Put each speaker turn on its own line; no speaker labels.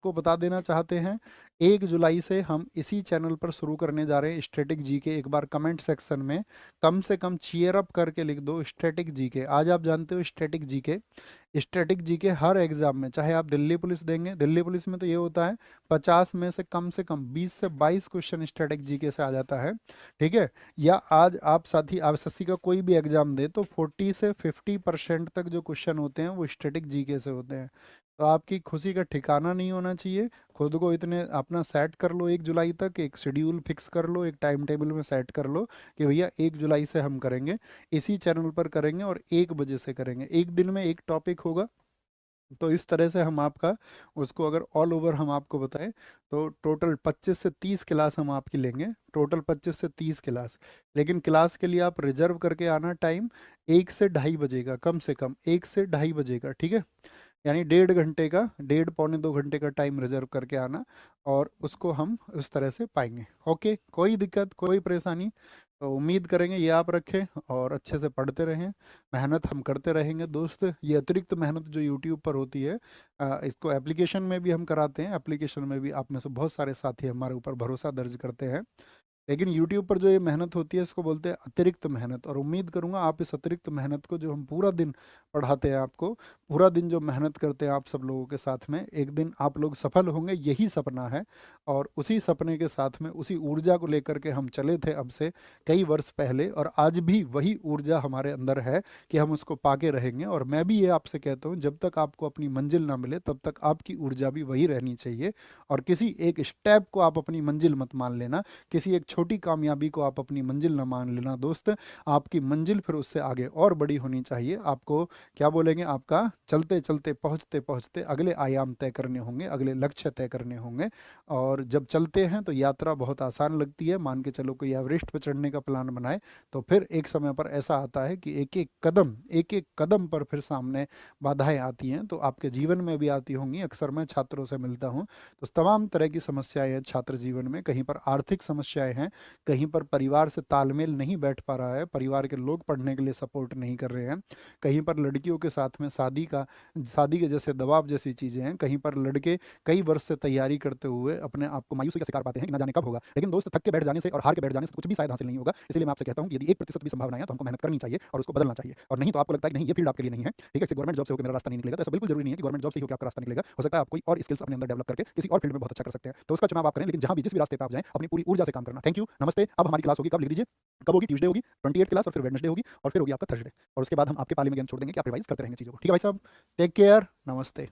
को बता देना चाहते हैं, 1 जुलाई से हम इसी चैनल पर शुरू करने जा रहे हैं स्टैटिक जीके। एक बार कमेंट सेक्शन में कम से कम चीयर अप करके लिख दो स्टैटिक जीके। आज आप जानते हो स्टैटिक जीके, स्टैटिक जीके हर एग्जाम में, चाहे आप दिल्ली पुलिस देंगे, दिल्ली पुलिस में तो ये होता है 50 में से कम 20 से 22 क्वेश्चन स्टैटिक जीके से आ जाता है, ठीक है। या आज आप साथी आप एसएससी का कोई भी एग्जाम दे तो 40 से 50% तक जो क्वेश्चन होते हैं वो स्टैटिक जीके से होते हैं। तो आपकी खुशी का ठिकाना नहीं होना चाहिए। खुद को इतने अपना सेट कर लो, 1 जुलाई तक एक शेड्यूल फिक्स कर लो, एक टाइम टेबल में सेट कर लो कि भैया 1 जुलाई से हम करेंगे, इसी चैनल पर करेंगे और 1 बजे से करेंगे। एक दिन में एक टॉपिक होगा। तो इस तरह से हम आपका उसको अगर ऑल ओवर हम आपको बताएं तो टोटल 25 से 30 क्लास हम आपकी लेंगे, टोटल 25 से 30 क्लास। लेकिन क्लास के लिए आप रिजर्व करके आना टाइम 1 से ढाई बजे का, कम से कम 1 से ढाई बजे का, ठीक है। यानी 1.5 घंटे का, 1.5 पौने 2 घंटे का टाइम रिजर्व करके आना और उसको हम उस तरह से पाएंगे। ओके, कोई दिक्कत कोई परेशानी, तो उम्मीद करेंगे ये आप रखें और अच्छे से पढ़ते रहें। मेहनत हम करते रहेंगे दोस्त। ये अतिरिक्त मेहनत जो यूट्यूब पर होती है, इसको एप्लीकेशन में भी हम कराते हैं। एप्लीकेशन में भी आप में से बहुत सारे साथी हमारे ऊपर भरोसा दर्ज करते हैं। लेकिन यूट्यूब पर जो ये मेहनत होती है इसको बोलते हैं अतिरिक्त मेहनत। और उम्मीद करूंगा आप इस अतिरिक्त मेहनत को, जो हम पूरा दिन पढ़ाते हैं आपको, पूरा दिन जो मेहनत करते हैं आप सब लोगों के साथ में, एक दिन आप लोग सफल होंगे, यही सपना है। और उसी सपने के साथ में उसी ऊर्जा को लेकर के हम चले थे अब से कई वर्ष पहले, और आज भी वही ऊर्जा हमारे अंदर है कि हम उसको पाके रहेंगे। और मैं भी ये आपसे कहता हूँ, जब तक आपको अपनी मंजिल ना मिले तब तक आपकी ऊर्जा भी वही रहनी चाहिए। और किसी एक स्टेप को आप अपनी मंजिल मत मान लेना, किसी एक छोटी कामयाबी को आप अपनी मंजिल ना मान लेना दोस्त। आपकी मंजिल फिर उससे आगे और बड़ी होनी चाहिए। आपको क्या बोलेंगे, आपका चलते चलते पहुंचते पहुंचते अगले आयाम तय करने होंगे, अगले लक्ष्य तय करने होंगे। और जब चलते हैं तो यात्रा बहुत आसान लगती है। मान के चलो कोई एवरेस्ट पर चढ़ने का प्लान बनाए तो फिर एक समय पर ऐसा आता है कि एक एक कदम पर फिर सामने बाधाएं आती हैं। तो आपके जीवन में भी आती होंगी। अक्सर मैं छात्रों से मिलता हूँ तो तमाम तरह की समस्याएं हैं छात्र जीवन में। कहीं पर आर्थिक समस्याएं हैं, कहीं पर परिवार से तालमेल नहीं बैठ पा रहा है, परिवार के लोग पढ़ने के लिए सपोर्ट नहीं कर रहे हैं, कहीं पर लड़कियों के साथ में शादी के जैसे दबाव जैसी चीज़ें हैं, कहीं पर लड़के कई वर्ष से तैयारी करते हुए अपने आप को मायूसी का शिकार पाते हैं कि ना जाने कब होगा। लेकिन दोस्त, थक के बैठ जाने से और हार के बैठ जाने से कुछ भी शायद हासिल नहीं होगा। इसलिए मैं आपसे कहता हूँ कि यदि 1% भी संभावना है तो हमको मेहनत करनी चाहिए और उसको बदलना चाहिए। और नहीं तो आपको लगता है कि नहीं ये फील्ड आपके लिए नहीं है, ठीक है, इससे गवर्नमेंट जॉब से होकर मेरा रास्ता नहीं निकलेगा, तो ऐसा बिल्कुल जरूरी नहीं है कि गवर्नमेंट जॉब से ही होकर आपका रास्ता निकलेगा। हो सकता है आप कोई और स्किल्स अपने अंदर डेवलप करके किसी और फील्ड में बहुत अच्छा कर सकते हैं। तो उसका चुनाव आप करें, लेकिन जहां भी जिस भी रास्ते पे आप जाएं अपनी पूरी ऊर्जा से काम करना। थैंक यू, नमस्ते। अब हमारी क्लास होगी कब, लिख दीजिए, कब होगी? ट्यूसडे होगी 28 क्लास, और फिर वेडनेसडे होगी, और फिर होगी आपका थर्सडे। और उसके बाद हम आपके पाले में गेम छोड़ देंगे कि आप रिवाइज करते रहेंगे चीज़ों को। ठीक है भाई साहब, टेक केयर, नमस्ते।